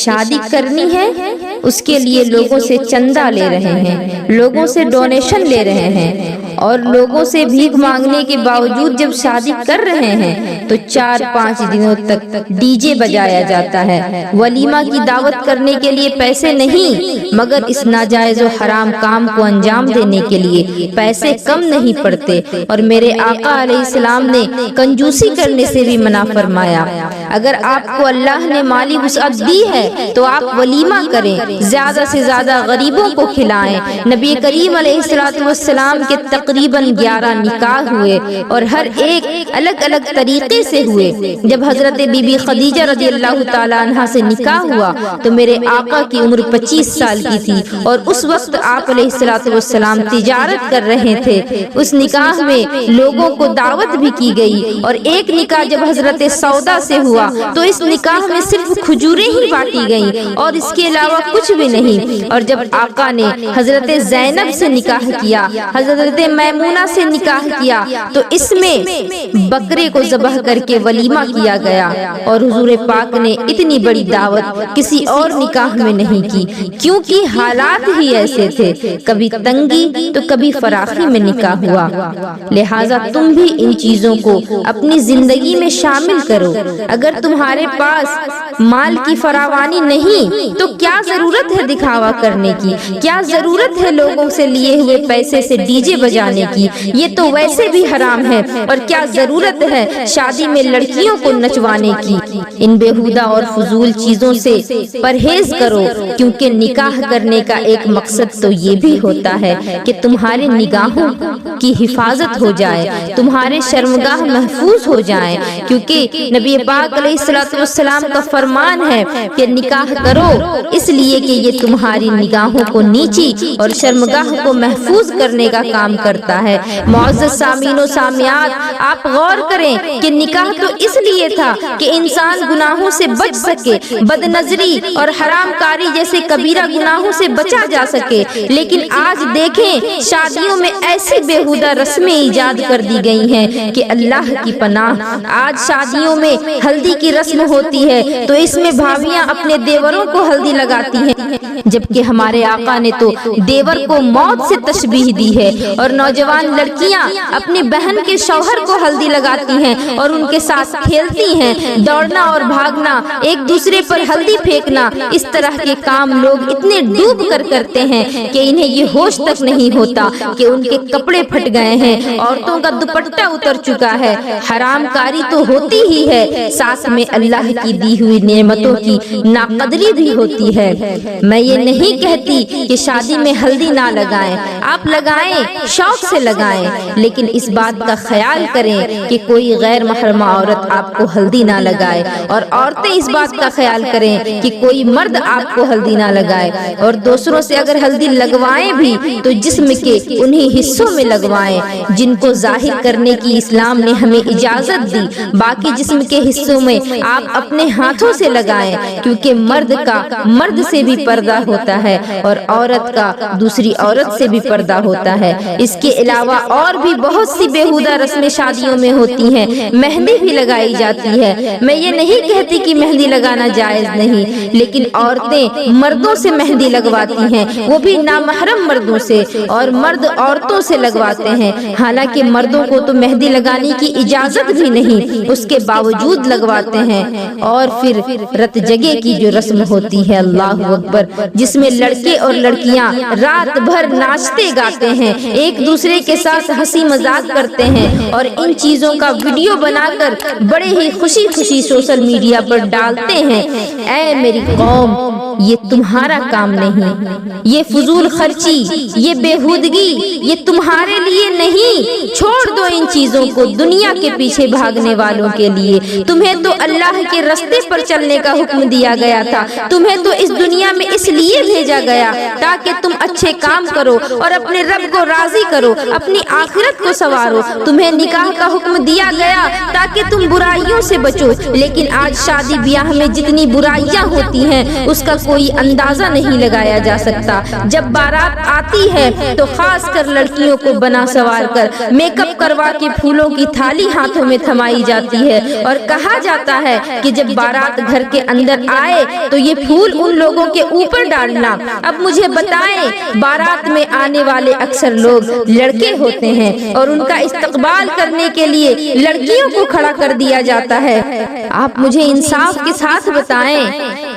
شادی کرنی ہے اس کے لیے لوگوں سے چندہ لے رہے ہیں، لوگوں سے ڈونیشن لے رہے ہیں، اور لوگوں سے بھیک مانگنے کے باوجود جب شادی کر رہے ہیں تو 4-5 دنوں تک ڈی جے بجایا جاتا ہے، ولیمہ کی دعوت کرنے کے لیے پیسے نہیں، مگر اس ناجائز و حرام کام کو انجام دینے کے لیے پیسے کم نہیں پڑتے۔ اور میرے آقا علیہ السلام نے کنجوسی کرنے سے بھی منع فرمایا۔ اگر آپ کو اللہ نے مالی وسعت دی ہے تو آپ ولیمہ کریں، زیادہ سے زیادہ غریبوں کو کھلائیں۔ نبی کریم علیہ السلام کے تقریباً 11 نکاح ہوئے اور ہر ایک الگ الگ طریقے سے ہوئے۔ جب حضرت بی بی خدیجہ رضی اللہ تعالیٰ عنہا سے نکاح ہوا تو میرے آقا کی عمر 25 سال کی تھی، اور اس وقت آپ علیہ السلام تجارت کر رہے تھے۔ اس نکاح میں لوگوں کو دعوت بھی کی گئی، اور ایک نکاح جب حضرت سودا سے ہوا تو اس نکاح میں صرف کھجوریں ہی بانٹی گئیں اور اس کے علاوہ کچھ بھی نہیں۔ اور جب آقا نے حضرت زینب سے نکاح کیا، حضرت میمونہ سے نکاح کیا، تو اس میں بکرے کو ذبح کر کے ولیمہ کیا گیا، اور حضور پاک نے اتنی بڑی دعوت کسی اور نکاح میں نہیں کی، کیونکہ حالات ہی ایسے تھے، کبھی تنگی تو کبھی فراخی میں نکاح ہوا۔ لہٰذا تم بھی ان چیزوں کو اپنی زندگی میں شامل کرو۔ اگر تمہارے پاس مال کی فراوانی نہیں تو کیا ضرورت ہے دکھاوا کرنے کی؟ کیا ضرورت ہے لوگوں سے لیے ہوئے پیسے سے ڈی جے بجانے کی؟ یہ تو ویسے بھی حرام ہے۔ اور کیا ضرورت ہے شادی میں لڑکیوں کو نچوانے کی؟ ان بیہودہ اور فضول چیزوں سے پرہیز کرو، کیونکہ نکاح کرنے کا ایک مقصد تو یہ بھی ہوتا ہے کہ تمہارے نگاہوں کی حفاظت ہو جائے، تمہارے شرمگاہ محفوظ ہو جائیں، کیونکہ نبی پاک علیہ السلام کا فرمان ہے کہ نکاح کرو اس لیے کہ یہ تمہاری نگاہوں کو نیچی اور شرمگاہ کو محفوظ کرنے کا کام کرتا ہے۔ معزز سامعین و سامعات، آپ غور کریں کہ نکاح تو اس لیے تھا کہ انسان گناہوں سے بچ سکے، بد نظری اور حرام کاری جیسے کبیرہ گناہوں سے بچا جا سکے، لیکن آج دیکھیں شادیوں میں ایسی بیہودہ رسمیں ایجاد کر دی گئی ہیں کہ اللہ کی پناہ۔ آج شادیوں میں ہلدی کی رسم ہوتی ہے تو اس میں بھابیاں اپنے دیوروں کو ہلدی لگاتی ہیں، جبکہ ہمارے آقا نے تو دیور کو موت سے تشبیہ دی ہے۔ اور نوجوان لڑکیاں اپنی بہن کے شوہر کو ہلدی لگاتی ہیں اور ان کے ساتھ کھیلتی ہیں، دوڑنا اور بھاگنا، ایک دوسرے پر ہلدی پھینکنا، اس طرح کے کام لوگ اتنے ڈوب کر کرتے ہیں کہ انہیں یہ ہوش تک نہیں ہوتا کہ ان کے کپڑے پھٹ گئے ہیں، عورتوں کا دوپٹہ اتر چکا ہے۔ حرام کاری تو ہوتی ہی ہے، ساتھ میں اللہ کی دی ہوئی نعمتوں کی ناقدری بھی ہوتی ہے۔ میں یہ نہیں کہتی کہ شادی میں ہلدی نہ لگائیں، آپ لگائیں، شوق سے لگائیں، لیکن اس بات کا خیال کریں کہ کوئی غیر محرم عورت آپ کو ہلدی نہ لگائے، اور عورتیں اس بات کا خیال کریں کہ کوئی مرد آپ کو ہلدی نہ لگائے۔ اور دوسروں سے اگر ہلدی لگوائیں بھی تو جسم کے انہی حصوں میں لگوائیں جن کو ظاہر کرنے کی اسلام نے ہمیں اجازت دی، باقی جسم کے حصوں میں آپ اپنے ہاتھوں سے لگائیں، کیونکہ مرد کا مرد سے بھی پردہ ہوتا ہے اور عورت کا دوسری عورت سے بھی پردہ ہوتا ہے۔ اس کے علاوہ اور بھی بہت سی بیہودہ رسمیں شادیوں میں ہوتی ہیں، مہندی بھی لگائی جاتی ہے۔ میں یہ نہیں کہتی کہ مہندی لگانا جائز نہیں، لیکن عورتیں مردوں سے مہندی لگواتی ہیں، وہ بھی نامحرم مردوں سے، اور مرد عورتوں سے لگواتے ہیں، حالانکہ مردوں کو تو مہندی لگانے کی اجازت بھی نہیں، اس کے باوجود لگواتے ہیں۔ اور پھر رت جگے کی جو رسم ہوتی ہے، اللہ اکبر، جس میں لڑکے اور لڑکیاں رات بھر ناچتے گاتے ہیں، ایک دوسرے کے ساتھ ہنسی مذاق کرتے ہیں، اور ان چیزوں کا ویڈیو بنا کر بڑے ہی خوشی خوشی سوشل میڈیا پر ڈالتے ہیں۔ اے میری قوم، یہ تمہارا کام نہیں، یہ فضول خرچی، یہ بےہودگی یہ تمہارے لیے نہیں۔ چھوڑ دو ان چیزوں کو دنیا کے پیچھے بھاگنے والوں کے لیے۔ تمہیں تو اللہ کے راستے پر چلنے کا حکم دیا گیا تھا، تمہیں تو اس دنیا میں اس لیے بھیجا گیا تاکہ تم اچھے کام کرو اور اپنے رب کو راضی کرو, اپنی آخرت کو سنوارو. تمہیں نکاح کا حکم دیا گیا تاکہ تم برائیوں سے بچو, لیکن آج شادی بیاہ میں جتنی برائیاں ہوتی ہیں اس کا کوئی اندازہ نہیں لگایا جا سکتا. جب بارات آتی ہے تو خاص کر لڑکیوں کو بنا سوار کر میک اپ کروا کے پھولوں کی تھالی ہاتھوں میں تھمائی جاتی ہے, اور کہا جاتا ہے کہ جب بارات گھر کے اندر آئے تو یہ پھول ان لوگوں کے اوپر ڈالنا. اب مجھے بتائیں, بارات میں آنے والے اکثر لوگ لڑکے ہوتے ہیں اور ان کا استقبال کرنے کے لیے لڑکیوں کو کھڑا کر دیا جاتا ہے. آپ مجھے انصاف کے ساتھ بتائیں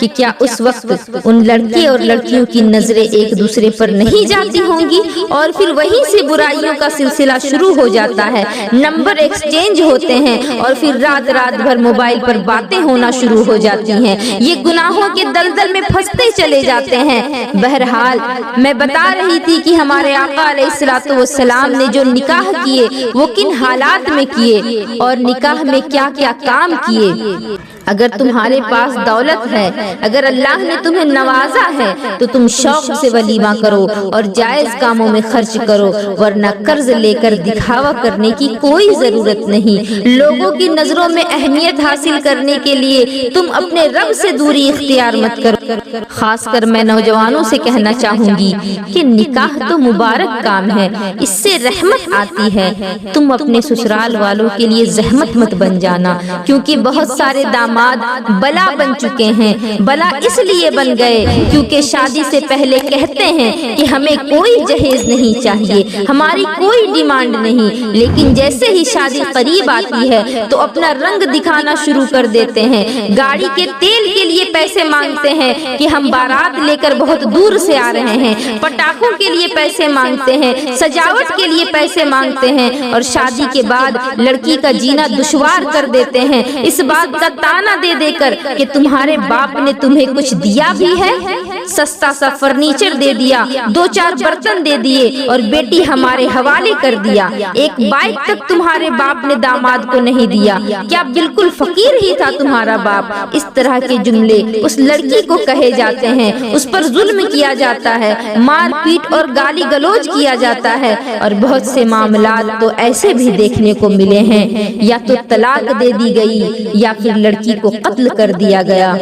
کہ کیا اس وقت ان لڑکے اور لڑکیوں کی نظریں ایک دوسرے پر نہیں جاتی ہوں گی, اور پھر وہیں سے برائیوں کا سلسلہ شروع ہو جاتا ہے, نمبر ایکسچینج ہوتے ہیں اور پھر رات رات بھر موبائل پر باتیں ہونا شروع ہو جاتی ہیں. یہ گناہوں کے دلدل میں پھنستے چلے جاتے ہیں. بہرحال میں بتا رہی تھی کہ ہمارے آقا علیہ الصلوۃ والسلام نے جو نکاح کیے وہ کن حالات میں کیے اور نکاح میں کیا کیا کام کیے. اگر تمہارے پاس دولت ہے, اگر اللہ نے تمہیں نوازا ہے تو تم شوق سے ولیمہ کرو اور جائز کاموں میں خرچ کرو, ورنہ قرض لے کر دکھاوا کرنے کی کوئی ضرورت نہیں. لوگوں کی نظروں میں اہمیت حاصل کرنے کے لیے تم اپنے رب سے دوری اختیار مت کرو. خاص کر میں نوجوانوں سے کہنا چاہوں گی کہ نکاح تو مبارک کام ہے, اس سے رحمت آتی ہے. تم اپنے سسرال والوں کے لیے زحمت مت بن جانا, کیونکہ بہت سارے داماد بلا بن چکے ہیں. بلا اس لیے بن گئے کیونکہ شادی سے پہلے کہتے ہیں کہ ہمیں کوئی جہیز نہیں چاہیے, ہماری کوئی ڈیمانڈ نہیں, لیکن جیسے ہی شادی قریب آتی ہے تو اپنا رنگ دکھانا شروع کر دیتے ہیں. گاڑی کے تیل کے لیے پیسے مانگتے ہیں کہ ہم بارات لے کر بہت دور سے آ رہے ہیں, پٹاخوں کے لیے پیسے مانگتے ہیں, سجاوٹ کے لیے پیسے مانگتے ہیں, اور شادی کے بعد لڑکی کا جینا دشوار کر دیتے ہیں اس بات کا تانا دے دے کر کہ تمہارے باپ نے تمہیں کچھ دیا بھی ہے. سستا سا فرنیچر دے دیا, 2-4 برتن دے دیے اور بیٹی ہمارے حوالے کر دیا. ایک بائک تک تمہارے باپ نے داماد کو نہیں دیا. کیا بالکل فقیر ہی تھا تمہارا باپ؟ اس طرح کے جملے اس لڑکی کو کہے جاتے ہیں, اس پر ظلم کیا جاتا ہے, مار پیٹ اور گالی گلوچ کیا جاتا ہے. اور بہت سے معاملات تو ایسے بھی دیکھنے کو ملے ہیں, یا تو طلاق دے دی گئی یا پھر لڑکی کو قتل کر دیا گیا.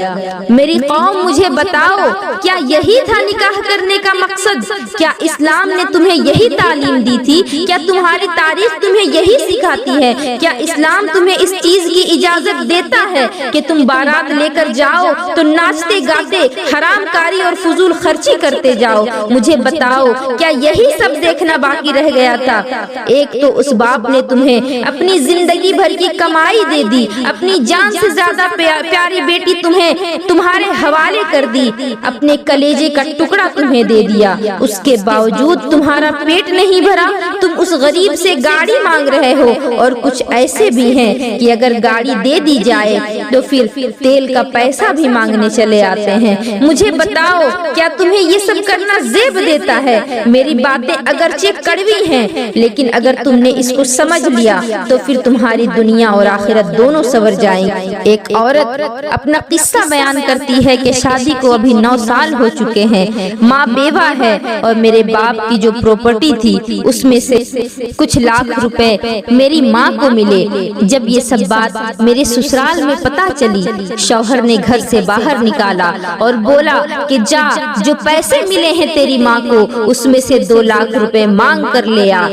میری قوم مجھے بتاؤ, کیا یہی تھا نکاح کرنے کا مقصد؟ کیا اسلام نے تمہیں یہی تعلیم دی تھی؟ کیا تمہاری تاریخ تمہیں یہی سکھاتی ہے؟ کیا اسلام تمہیں اس چیز کی اجازت دیتا ہے کہ تم بارات لے کر جاؤ تو ناچتے گاتے حرام کاری اور فضول خرچی کرتے جاؤ؟ مجھے بتاؤ, کیا یہی سب دیکھنا باقی رہ گیا تھا؟ ایک تو اس باپ نے تمہیں اپنی زندگی بھر کی کمائی دے دی, اپنی جان سے زیادہ پیاری بیٹی تمہیں تمہارے حوالے کر دی, اپنے کلیجے کا ٹکڑا تمہیں دے دیا. اس کے باوجود تمہارا پیٹ نہیں بھرا, تم اس غریب سے گاڑی مانگ رہے ہو. اور کچھ ایسے بھی ہیں کہ اگر گاڑی دے دی جائے تو پھر تیل کا پیسہ بھی مانگنے چلے آتے ہیں. مجھے بتاؤ, کیا تمہیں یہ سب کرنا زیب دیتا ہے؟ میری باتیں اگرچہ کڑوی ہیں, لیکن اگر تم نے اس کو سمجھ لیا تو پھر تمہاری دنیا اور آخرت دونوں سنور جائیں. ایک عورت اپنا قصہ بیان کرتی ہے کہ شادی کو ابھی 9 سال ہو چکے ہیں, ماں بیوہ ہے, اور میرے باپ کی جو پراپرٹی تھی اس میں سے کچھ لاکھ روپے میری ماں کو ملے. جب یہ سب بات میرے سسرال میں پتہ چلی, شوہر نے گھر سے باہر نکالا اور بولا کہ جا, جو پیسے ملے ہیں تیری ماں کو اس میں سے 2 لاکھ روپے مانگ کر لے آ.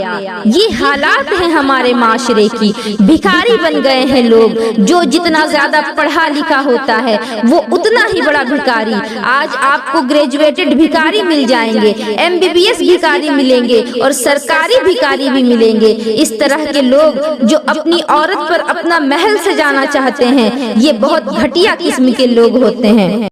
یہ حالات ہیں ہمارے معاشرے کی. بھکاری بن گئے ہیں لوگ. جو جتنا زیادہ پڑھا لکھا ہوتا ہے وہ اتنا ہی بڑا بھکاری. آج آپ کو گریجویٹڈ بھکاری مل جائیں گے, MBBS بھکاری ملیں گے, اور سرکاری بھکاری بھی ملیں گے. اس طرح کے لوگ جو اپنی عورت پر اپنا محل سجانا چاہتے ہیں, یہ بہت گھٹیا قسم کے لوگ ہوتے ہیں.